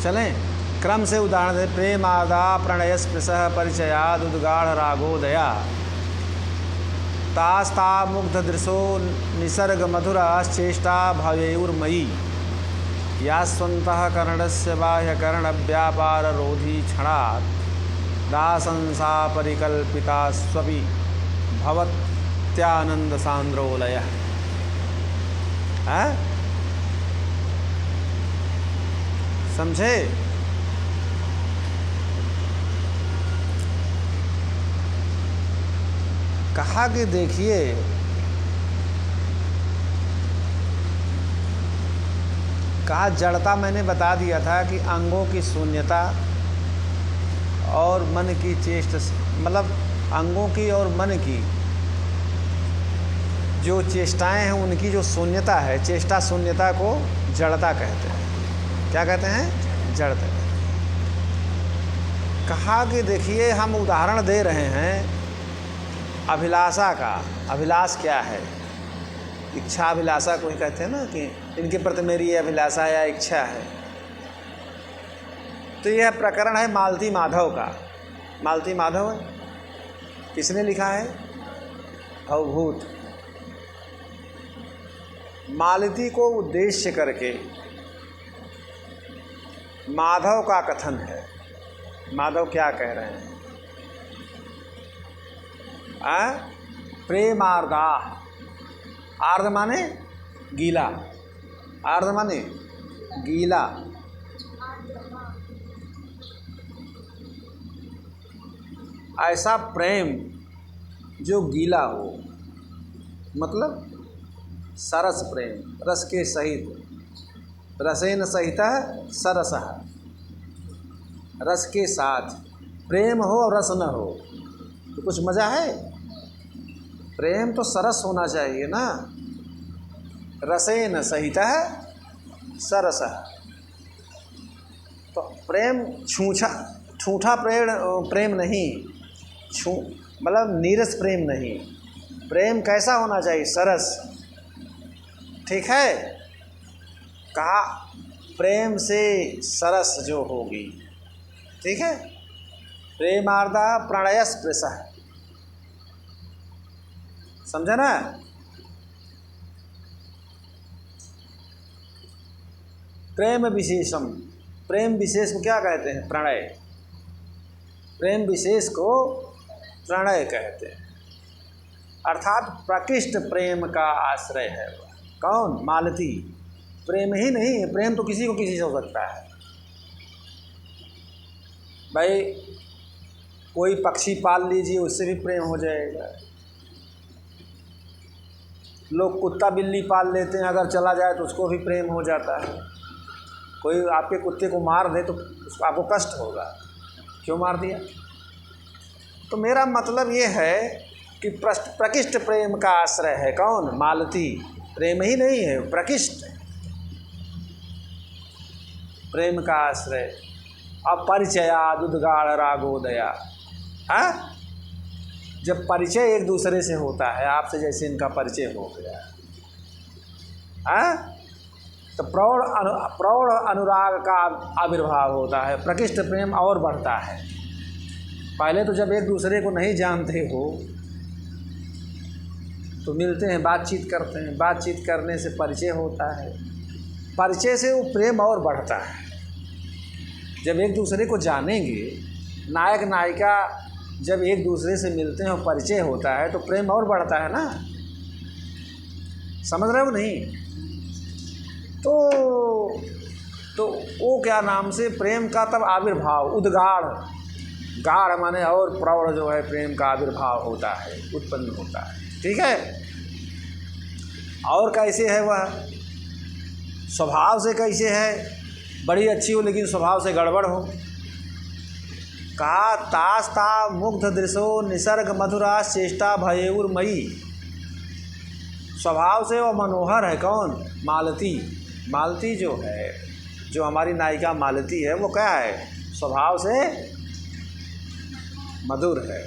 चलें क्रम से उदाहरण दे। प्रेमादा प्रणय स्पृशः परिचयाद उद्गाढ़ रागोदया तास्ता मुग्ध दृशो निसर्ग मधुराश्चेष्टा भवेयुर्मयी या स्वन्तः करणस्य बाह्यकरण व्यापार रोधी क्षणात् दासंसा परिकल्पिता स्वपि भवत्यानंद सांद्रोलय। समझे? कहा कि देखिए कहा जड़ता मैंने बता दिया था कि अंगों की शून्यता और मन की चेष्ट, मतलब अंगों की और मन की जो चेष्टाएं हैं उनकी जो शून्यता है, चेष्टा शून्यता को जड़ता कहते हैं। क्या कहते हैं? जड़ता। कहा कि देखिए हम उदाहरण दे रहे हैं अभिलाषा का। अभिलाष क्या है? इच्छा अभिलाषा को ही कहते हैं ना, कि इनके प्रति मेरी ये अभिलाषा या इच्छा है। तो यह प्रकरण है मालती माधव का। मालती माधव है, किसने लिखा है? भवभूत। मालती को उद्देश्य करके माधव का कथन है। माधव क्या कह रहे हैं? प्रेमार्दा। आर्द माने गीला, आर्द माने गीला। ऐसा प्रेम जो गीला हो, मतलब सरस प्रेम, रस के सहित। रसेन सहितः सरसः, रस के साथ प्रेम हो और रस न हो तो कुछ मज़ा है? प्रेम तो सरस होना चाहिए ना। रसेन सहितः सरसः, तो प्रेम छूठा प्रेम नहीं, मतलब नीरस प्रेम नहीं। प्रेम कैसा होना चाहिए? सरस। ठीक है? कहा प्रेम से सरस जो होगी। ठीक है? प्रेमार्दा प्रणय स्पृशः, समझा ना? प्रेम विशेषम, प्रेम विशेष को क्या कहते हैं? प्रणय। प्रेम विशेष को प्रणय कहते हैं, अर्थात प्रकृष्ट प्रेम का आश्रय है वह। कौन? मालती। प्रेम ही नहीं है, प्रेम तो किसी को किसी से हो सकता है। भाई कोई पक्षी पाल लीजिए, उससे भी प्रेम हो जाएगा। लोग कुत्ता बिल्ली पाल लेते हैं, अगर चला जाए तो उसको भी प्रेम हो जाता है। कोई आपके कुत्ते को मार दे तो उसको आपको कष्ट होगा, क्यों मार दिया? तो मेरा मतलब ये है कि प्रकृष्ट प्रेम का आश्रय है। कौन? मालती। प्रेम ही नहीं है, प्रकृष्ट प्रेम का आश्रय। अपरिचयाद उद्गाढ़ रागोदया। जब परिचय एक दूसरे से होता है, आपसे जैसे इनका परिचय हो गया, तो प्रौढ़ अनुराग का आविर्भाव होता है, प्रकृष्ट प्रेम और बढ़ता है। पहले तो जब एक दूसरे को नहीं जानते हो तो मिलते हैं, बातचीत करते हैं, बातचीत करने से परिचय होता है, परिचय से वो प्रेम और बढ़ता है। जब एक दूसरे को जानेंगे, नायक नायिका जब एक दूसरे से मिलते हैं और परिचय होता है तो प्रेम और बढ़ता है ना। समझ रहे हो नहीं? तो वो क्या नाम से प्रेम का तब आविर्भाव, उद्गाढ़, गाढ़ माने और प्रौढ़ जो है प्रेम का आविर्भाव होता है, उत्पन्न होता है। ठीक है? और कैसे है वह? स्वभाव से कैसे है? बड़ी अच्छी हो लेकिन स्वभाव से गड़बड़ हो। कहा तास्ता मुग्ध दृशो निसर्ग मधुरा चेष्टा भयेयुर्मयी। स्वभाव से वो मनोहर है। कौन? मालती। मालती जो है, जो हमारी नायिका मालती है, वो क्या है? स्वभाव से मधुर है,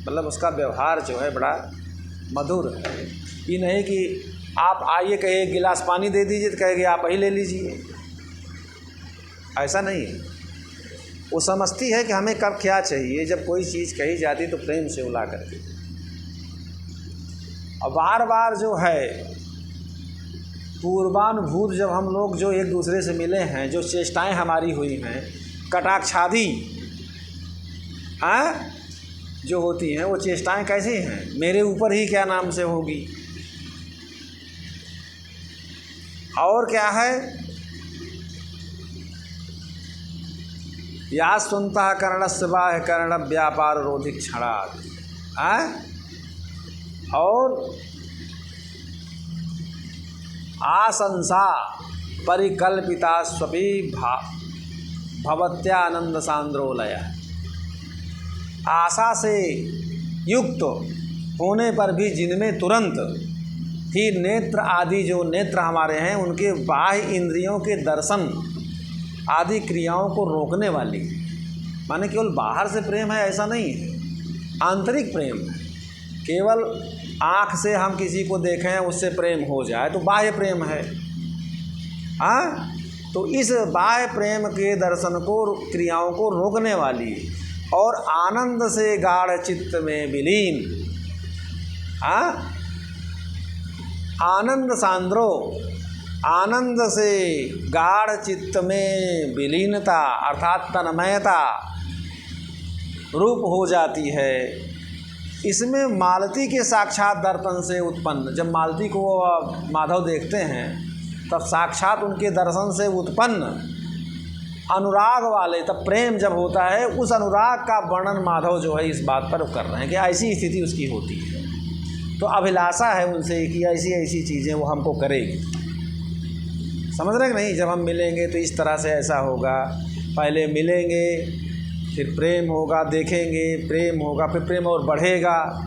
मतलब उसका व्यवहार जो है बड़ा मधुर है। ये नहीं कि आप आइए कहे गिलास पानी दे दीजिए तो कहेंगे आप ही ले लीजिए। ऐसा नहीं है। वो समझती है कि हमें कब क्या चाहिए। जब कोई चीज़ कही जाती तो प्रेम से उला करके, और बार बार जो है पूर्वानुभूत जब हम लोग जो एक दूसरे से मिले हैं, जो चेष्टाएं हमारी हुई हैं, कटाक्षादि जो होती हैं, वो चेष्टाएं कैसी हैं, मेरे ऊपर ही क्या नाम से होगी, और क्या है, या सुनता कर्णस्य बाह्य कर्ण व्यापार रोधिक क्षणात्, और आशंसा परिकल्पिता स्वपि भवत्यानंद सांद्रोलय, आशा से युक्त होने पर भी जिनमें तुरंत ही नेत्र आदि जो नेत्र हमारे हैं उनके बाह्य इंद्रियों के दर्शन आदि क्रियाओं को रोकने वाली, माने केवल बाहर से प्रेम है ऐसा नहीं है, आंतरिक प्रेम है। केवल आँख से हम किसी को देखें उससे प्रेम हो जाए तो बाह्य प्रेम है। तो इस बाह्य प्रेम के दर्शन को, क्रियाओं को रोकने वाली और आनंद से गाढ़ चित्त में विलीन, आनंद सांद्रो, आनंद से गाढ़ चित्त में विलीनता अर्थात तन्मयता रूप हो जाती है। इसमें मालती के साक्षात दर्शन से उत्पन्न, जब मालती को माधव देखते हैं तब साक्षात उनके दर्शन से उत्पन्न अनुराग वाले, तब प्रेम जब होता है, उस अनुराग का वर्णन माधव जो है इस बात पर कर रहे हैं कि ऐसी स्थिति उसकी होती है। तो अभिलाषा है उनसे कि ऐसी ऐसी चीज़ें वो हमको करेगी। समझ रहे कि नहीं? जब हम मिलेंगे तो इस तरह से ऐसा होगा, पहले मिलेंगे फिर प्रेम होगा, देखेंगे प्रेम होगा, फिर प्रेम और बढ़ेगा,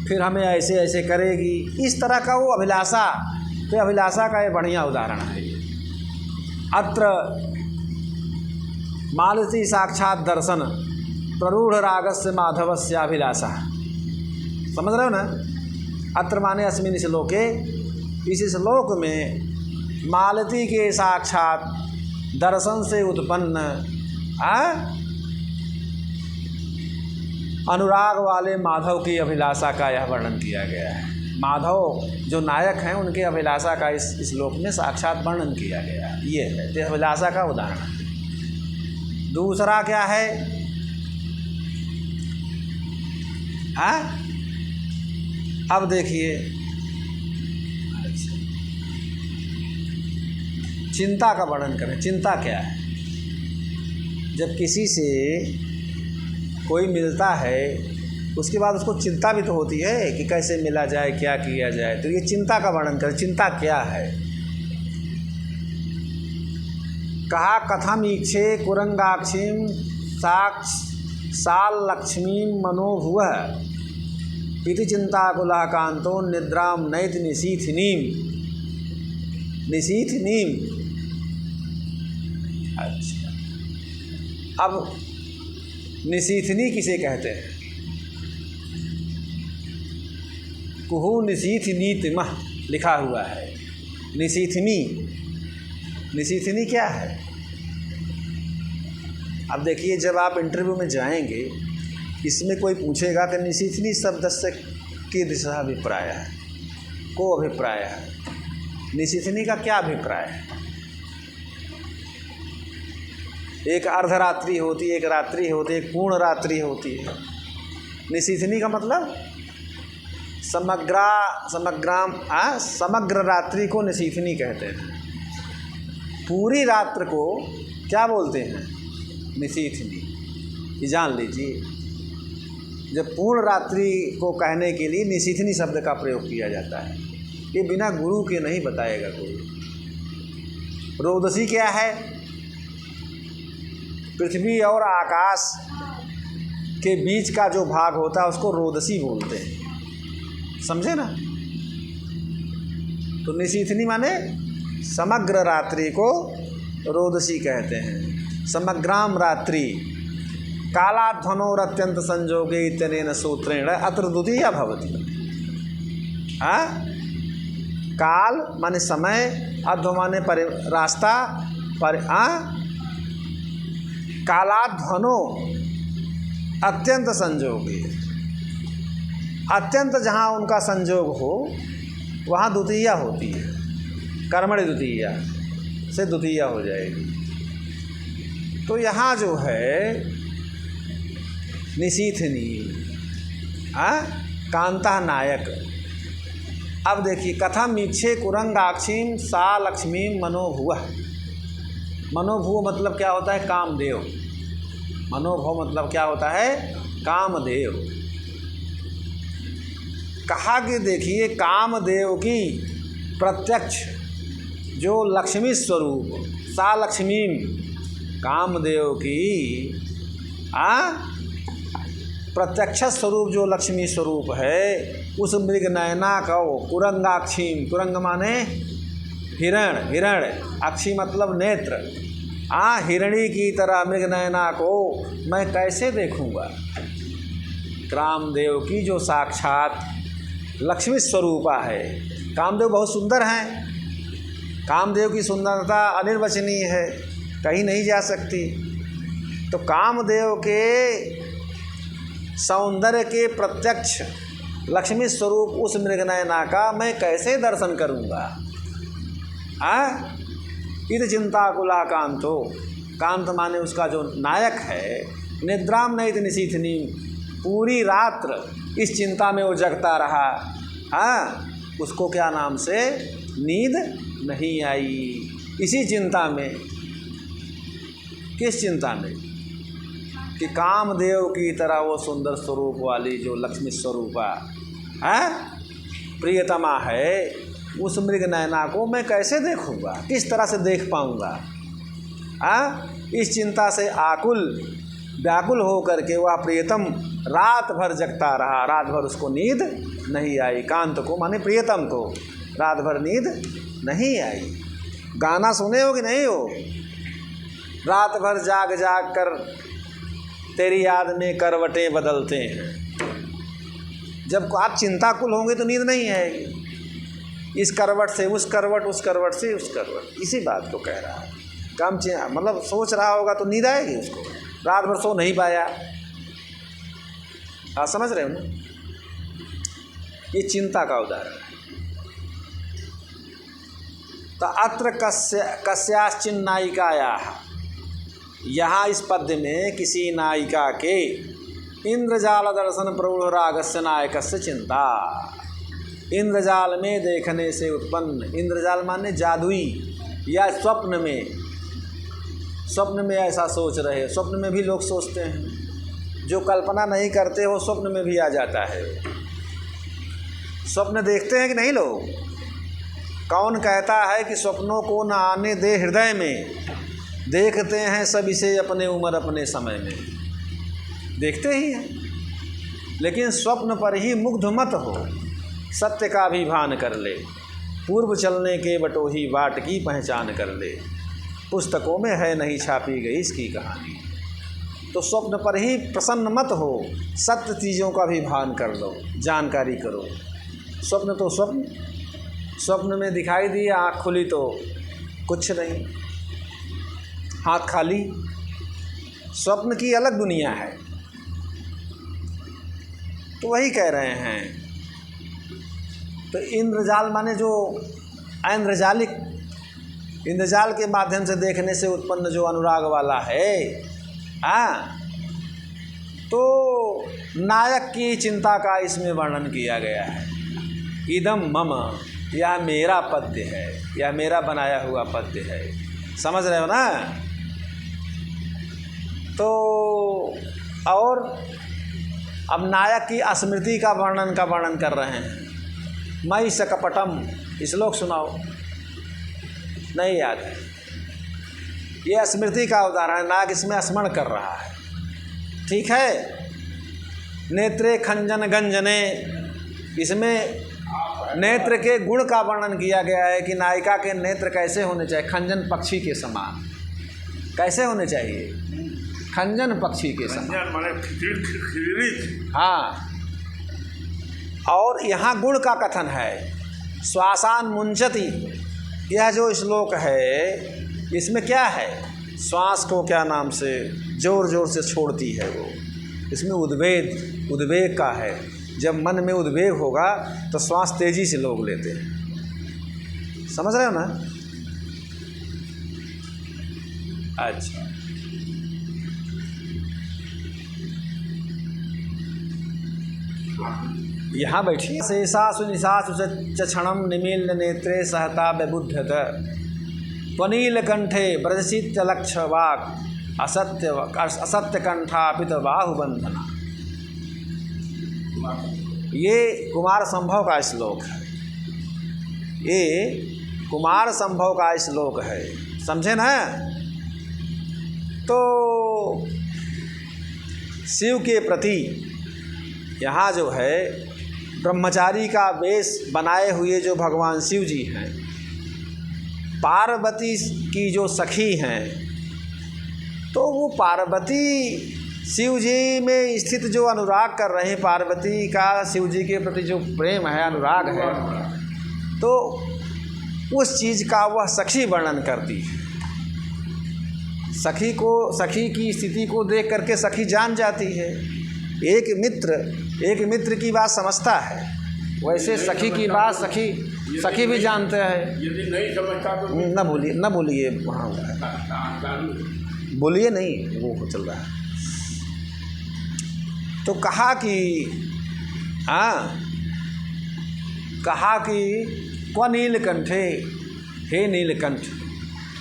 फिर हमें ऐसे ऐसे करेगी, इस तरह का वो अभिलाषा। तो अभिलाषा का ये बढ़िया उदाहरण है। अत्र मालती साक्षात दर्शन प्ररूढ़ रागस्य माधवस्य अभिलाषा, समझ रहे हो ना? अत्र माने अस्मिन् श्लोके, इस श्लोक में मालती के साक्षात दर्शन से उत्पन्न अनुराग वाले माधव की अभिलाषा का यह वर्णन किया गया है। माधव जो नायक हैं उनके अभिलाषा का इस श्लोक में साक्षात वर्णन किया गया है। ये है तो अभिलाषा का उदाहरण। दूसरा क्या है? अब देखिए, चिंता का वर्णन करें। चिंता क्या है? जब किसी से कोई मिलता है उसके बाद उसको चिंता भी तो होती है कि कैसे मिला जाए, क्या किया जाए। तो ये चिंता का वर्णन करें। चिंता क्या है? कहा कथम ईक्षे कुरंगाक्षीम साल लक्ष्मीम मनोभुव इति चिंताकुला कांतो निद्राम नैत निशीथिनीम। निशीथिनीम, अच्छा, अब निशीथनी किसे कहते हैं? कुहू निशीथनीतिमः लिखा हुआ है। निशीथनी, निशीथनी क्या है? अब देखिए, जब आप इंटरव्यू में जाएंगे, इसमें कोई पूछेगा कि निशीथनी शब्द से की दिशा अभिप्राय है, को अभिप्राय है, निशीथनी का क्या अभिप्राय है? एक अर्धरात्रि होती है, एक रात्रि होती है, एक पूर्ण रात्रि होती है। निशीथनी का मतलब समग्र रात्रि को निशीथनी कहते हैं। पूरी रात्र को क्या बोलते हैं? निशीथनी। ये जान लीजिए, जब पूर्ण रात्रि को कहने के लिए निशीथनी शब्द का प्रयोग किया जाता है। ये बिना गुरु के नहीं बताएगा कोई। रोदसी क्या है? पृथ्वी और आकाश के बीच का जो भाग होता है उसको रोदसी बोलते हैं, समझे ना? तो निशीथनी माने समग्र रात्रि को रोदसी कहते हैं। समग्राम रात्रि कालाध्वनोरत्यंत संजोगे इत्यनेन सूत्रेण अत्र द्वितीया भवति। काल माने समय, अध्व माने रास्ता, कालाध्वनो अत्यंत संजोगे, अत्यंत जहाँ उनका संजोग हो वहाँ द्वितीया होती है, कर्मणि द्वितीया से द्वितीया हो जाएगी। तो यहाँ जो है निशीथनी कांता नायक। अब देखिए, कथम ईक्षे कुरंगाक्षीम सा लक्ष्मीम मनोभुवः। मनोभुव मतलब क्या होता है? कामदेव। मनोभव मतलब क्या होता है? कामदेव। कहा कि देखिए, कामदेव की प्रत्यक्ष जो लक्ष्मी स्वरूप, सा लक्ष्मीम, कामदेव की प्रत्यक्ष स्वरूप जो लक्ष्मी स्वरूप है, उस मृग नयना का कुरंगाक्षीम, कुरंग माने हिरण, हिरण, अक्षी मतलब नेत्र, हिरणी की तरह मृग नयना को मैं कैसे देखूंगा? कामदेव की जो साक्षात लक्ष्मी स्वरूपा है। कामदेव बहुत सुंदर हैं, कामदेव की सुंदरता अनिर्वचनीय है, कहीं नहीं जा सकती। तो कामदेव के सौंदर्य के प्रत्यक्ष लक्ष्मी स्वरूप उस मृगनयना का मैं कैसे दर्शन करूँगा? इत चिंताकुला कांतो, कांत माने उसका जो नायक है। निद्राम नयित निशीथनी, पूरी रात्र इस चिंता में वो जगता रहा। उसको क्या नाम से? नींद नहीं आई। इसी चिंता में, किस चिंता में? कि कामदेव की तरह वो सुंदर स्वरूप वाली जो लक्ष्मी स्वरूपा प्रियतमा है, उस मृग नयना को मैं कैसे देखूंगा? किस तरह से देख पाऊंगा? इस चिंता से आकुल व्याकुल हो करके वह प्रियतम रात भर जगता रहा। रात भर उसको नींद नहीं आई। कांत को माने प्रियतम को रात भर नींद नहीं आई। गाना सुने हो कि नहीं हो? रात भर जाग जाग कर तेरी याद में करवटें बदलते हैं। जब आप चिंताकुल होंगे तो नींद नहीं आएगी। इस करवट से उस करवट, उस करवट से उस करवट, इसी बात को कह रहा है। कम मतलब सोच रहा होगा तो नींद आएगी उसको। रात भर सो नहीं पाया। आप समझ रहे हो ना? ये चिंता का उदाहरण है। तो अत्र कस्याश्चिन नायिकायाः, यहाँ इस पद्य में किसी नायिका के इंद्रजाल दर्शन प्रौढ़ रागस्य नायकस्य चिंता। इंद्रजाल में देखने से उत्पन्न, इंद्रजाल माने जादुई, या स्वप्न में, स्वप्न में ऐसा सोच रहे। स्वप्न में भी लोग सोचते हैं, जो कल्पना नहीं करते हो स्वप्न में भी आ जाता है। स्वप्न देखते हैं कि नहीं लोग? कौन कहता है कि स्वप्नों को न आने दे हृदय में? देखते हैं सब इसे अपने उम्र अपने समय में, देखते ही हैं। लेकिन स्वप्न पर ही मुग्ध मत हो, सत्य का भी भान कर ले। पूर्व चलने के बटोही बाट की पहचान कर ले। पुस्तकों में है नहीं छापी गई इसकी कहानी। तो स्वप्न पर ही प्रसन्न मत हो, सत्य चीज़ों का भी भान कर लो, जानकारी करो। स्वप्न तो स्वप्न, स्वप्न में दिखाई दिया, आँख खुली तो कुछ नहीं, हाथ खाली। स्वप्न की अलग दुनिया है। तो वही कह रहे हैं। तो इंद्रजाल माने जो ऐन्द्रजालिक, इंद्रजाल के माध्यम से देखने से उत्पन्न जो अनुराग वाला है, तो नायक की चिंता का इसमें वर्णन किया गया है। इदम मम, यह मेरा पद्य है, यह मेरा बनाया हुआ पद्य है। समझ रहे हो ना? तो और अब नायक की स्मृति का वर्णन कर रहे हैं। मयि स कपटम, श्लोक सुनाओ। नहीं याद है? ये स्मृति का उदाहरण है। नायक इसमें स्मरण कर रहा है। ठीक है। नेत्रे खंजन गंजने, इसमें नेत्र के गुण का वर्णन किया गया है कि नायिका के नेत्र कैसे होने चाहिए। खंजन पक्षी के समान कैसे होने चाहिए? खंजन पक्षी के समान। हाँ। और यहाँ गुण का कथन है। श्वासान मुंचति, यह जो श्लोक है इसमें क्या है? श्वास को क्या नाम से ज़ोर ज़ोर से छोड़ती है वो। इसमें उद्वेग का है। जब मन में उद्वेग होगा तो श्वास तेज़ी से लोग लेते हैं। समझ रहे हो ना? अच्छा, यहाँ बैठिए। शेषासु निशासु च क्षणं निमील्य नेत्रे सहता व्यबुध्यत त्वनीलकंठे ब्रजसित्यलक्षवाक् असत्य कंठापित बाहुबंधना। ये कुमार संभव का श्लोक है। ये कुमार संभव का श्लोक है, समझे ना? तो शिव के प्रति यहाँ जो है ब्रह्मचारी का वेश बनाए हुए जो भगवान शिव जी हैं, पार्वती की जो सखी हैं, तो वो पार्वती शिव जी में स्थित जो अनुराग कर रहे हैं, पार्वती का शिव जी के प्रति जो प्रेम है, अनुराग है, तो उस चीज़ का वह सखी वर्णन करती है। सखी की स्थिति को देख करके सखी जान जाती है। एक मित्र की बात समझता है, वैसे सखी की बात सखी भी जानते हैं। यदि नहीं समझता तो न बोलिए वहाँ बोलिए नहीं, वो चल रहा है। तो कहा कि क्व नीलकंठे, हे नीलकंठ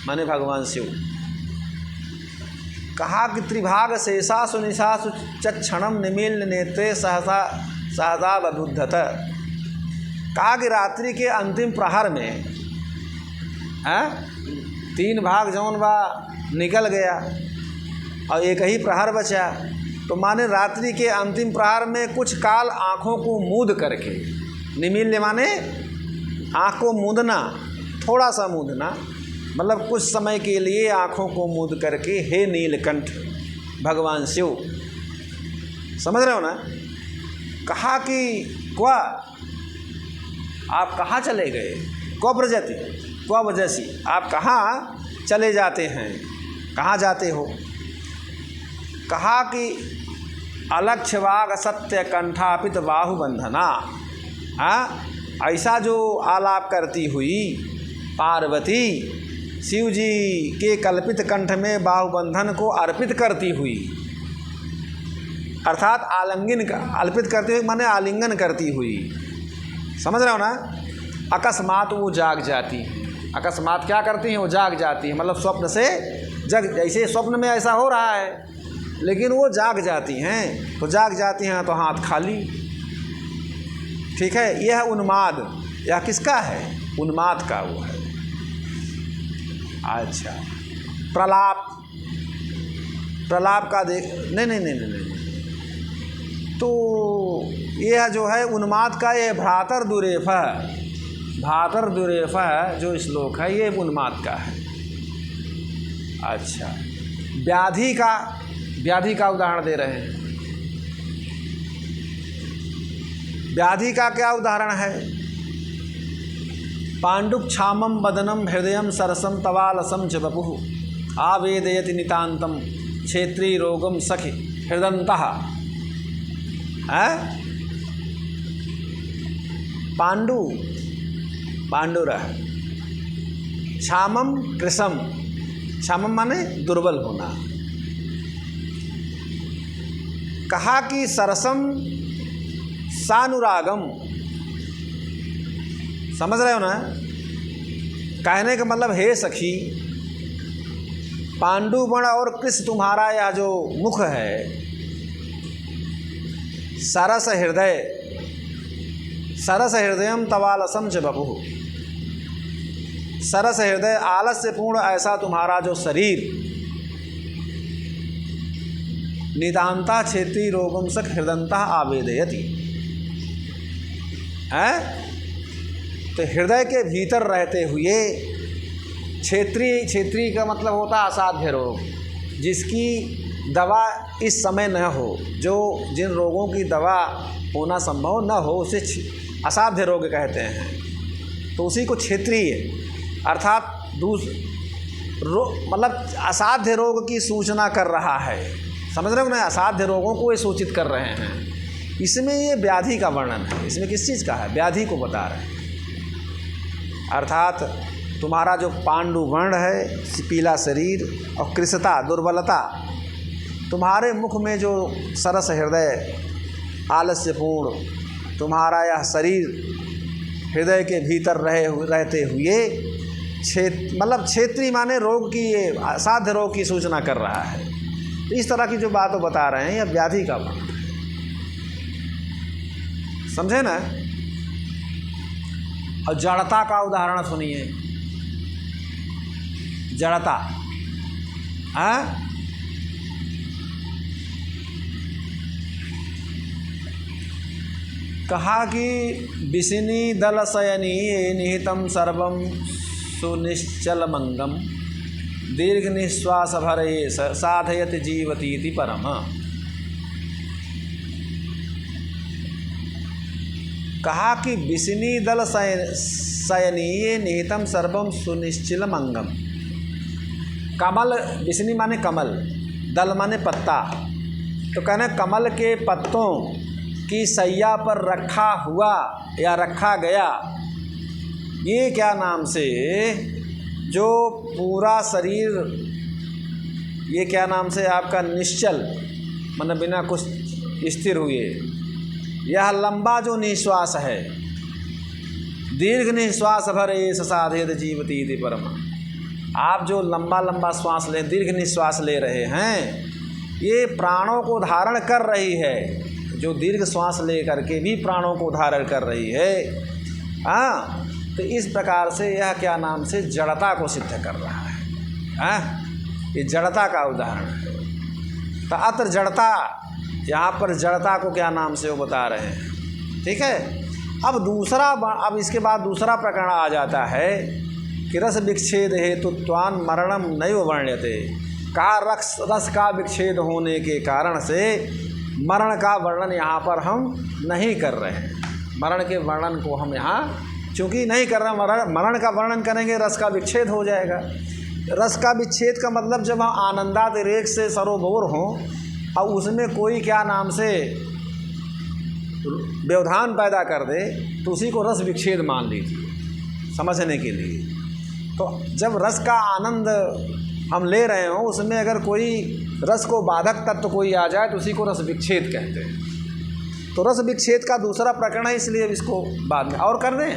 माने भगवान शिव। कहा कि त्रिभाग शेषासु निशासु क्षणं निमील्य नेत्रे सहसा बबुद्धत। कहा कि रात्रि के अंतिम प्रहर में 3 भाग जौन बा निकल गया और एक ही प्रहर बचा। तो माने रात्रि के अंतिम प्रहर में कुछ काल आँखों को मूंद करके, निमील्य माने आँख को मूंदना, थोड़ा सा मूंदना, मतलब कुछ समय के लिए आँखों को मूंद करके, हे नीलकंठ भगवान शिव। समझ रहे हो ना? कहा कि क्वा, आप कहाँ चले गए? क्व ब्रजति, क्व वजसी, आप कहाँ चले जाते हैं, कहाँ जाते हो? कहा कि अलक्षवाग सत्य कंठापित बाहुबंधना। ऐसा जो आलाप करती हुई पार्वती शिव जी के कल्पित कंठ में बाहुबंधन को अर्पित करती हुई, अर्थात अर्पित करती हुई माने आलिंगन करती हुई। समझ रहे हो ना? अकस्मात वो जाग जाती है। अकस्मात क्या करती हैं? वो जाग जाती है, मतलब स्वप्न से जैसे स्वप्न में ऐसा हो रहा है, लेकिन वो जाग जाती हैं। तो जाग जाती हैं तो हाथ खाली। ठीक है, यह उन्माद, यह किसका है? उन्माद का वो है। अच्छा, प्रलाप का देख, नहीं, तो यह जो है उन्माद का, ये भ्रातर दुरेफ जो श्लोक है, ये उन्माद का है। अच्छा, व्याधि का उदाहरण दे रहे हैं। व्याधि का क्या उदाहरण है? पाण्डुक्षामं वदनं हृदयं सरसं तवालसं च वपुः आवेदयति नितान्तं क्षेत्री रोगं सखि हृदन्तः। पाण्डुरः क्षामं कृशं, क्षामं माने दुर्बल होना। कहा कि सरसम सानुरागम। समझ रहे हो ना? कहने का मतलब, हे सखी, पांडुवण और कृष्ण तुम्हारा यह जो मुख है, सरस हृदयम तवालसम च बपुः, सरस हृदय आलस्य पूर्ण ऐसा तुम्हारा जो शरीर, नितांता क्षेत्री रोगम सख हृदयंता आवेदयति है। तो हृदय के भीतर रहते हुए क्षेत्री का मतलब होता असाध्य रोग, जिसकी दवा इस समय न हो, जिन रोगों की दवा होना संभव न हो, उसे असाध्य रोग कहते हैं। तो उसी को क्षेत्रीय अर्थात मतलब असाध्य रोग की सूचना कर रहा है। समझ रहे हो ना, असाध्य रोगों को ये सूचित कर रहे हैं। इसमें ये व्याधि का वर्णन है। इसमें किस चीज़ का है? व्याधि को बता रहे हैं। अर्थात तुम्हारा जो पांडु वर्ण है, पीला शरीर और कृशता दुर्बलता, तुम्हारे मुख में जो सरस हृदय आलस्यपूर्ण तुम्हारा यह शरीर हृदय के भीतर रहते हुए मतलब क्षेत्रीय माने रोग की, ये असाध्य रोग की सूचना कर रहा है। तो इस तरह की जो बात वो बता रहे हैं यह व्याधि का वर्णन है। समझे ना? और जड़ता का उदाहरण सुनिए। जड़ता, हाँ, कहा कि विशिनी दल शयनी निहितम सर्वम सुनिश्चलमंगम दीर्घ निश्वास भरे साधयत जीवतीति परम। कहा कि विशिनी दल शयनीय निहितम सर्वम सुनिश्चलमंगम। कमल, विशिनी माने कमल, दल माने पत्ता, तो कहने कमल के पत्तों की सैया पर रखा हुआ या रखा गया, ये क्या नाम से जो पूरा शरीर, ये क्या नाम से आपका निश्चल मतलब बिना कुछ स्थिर हुए, यह लंबा जो निश्वास है, दीर्घ निश्वास भरे साधयत जीवतीति परम। आप जो लंबा लंबा श्वास ले, दीर्घ निश्वास ले रहे हैं, ये प्राणों को धारण कर रही है। जो दीर्घ श्वास ले करके भी प्राणों को धारण कर रही है, हाँ, तो इस प्रकार से यह क्या नाम से जड़ता को सिद्ध कर रहा है, हाँ? ये जड़ता का उदाहरण है। तो अत्र जड़ता, यहाँ पर जड़ता को क्या नाम से वो बता रहे हैं। ठीक है। अब इसके बाद दूसरा प्रकरण आ जाता है कि रस विक्षेद हेतुत्वान मरणम नैव वर्ण्यते। कहा रस का विक्षेद होने के कारण से मरण का वर्णन यहाँ पर हम नहीं कर रहे हैं। मरण के वर्णन को हम यहाँ चूँकि नहीं कर रहे हैं, मरण का वर्णन करेंगे रस का विच्छेद हो जाएगा। रस का विच्छेद का मतलब जब हम आनंदातिरेक से सरोबोर हों और उसमें कोई क्या नाम से व्यवधान पैदा कर दे तो उसी को रस विच्छेद मान लीजिए समझने के लिए। तो जब रस का आनंद हम ले रहे हों, उसमें अगर कोई रस को बाधक तत्व कोई आ जाए तो उसी को रस विच्छेद कहते हैं। तो रस विच्छेद का दूसरा प्रकरण है, इसलिए इसको बाद में और कर दें।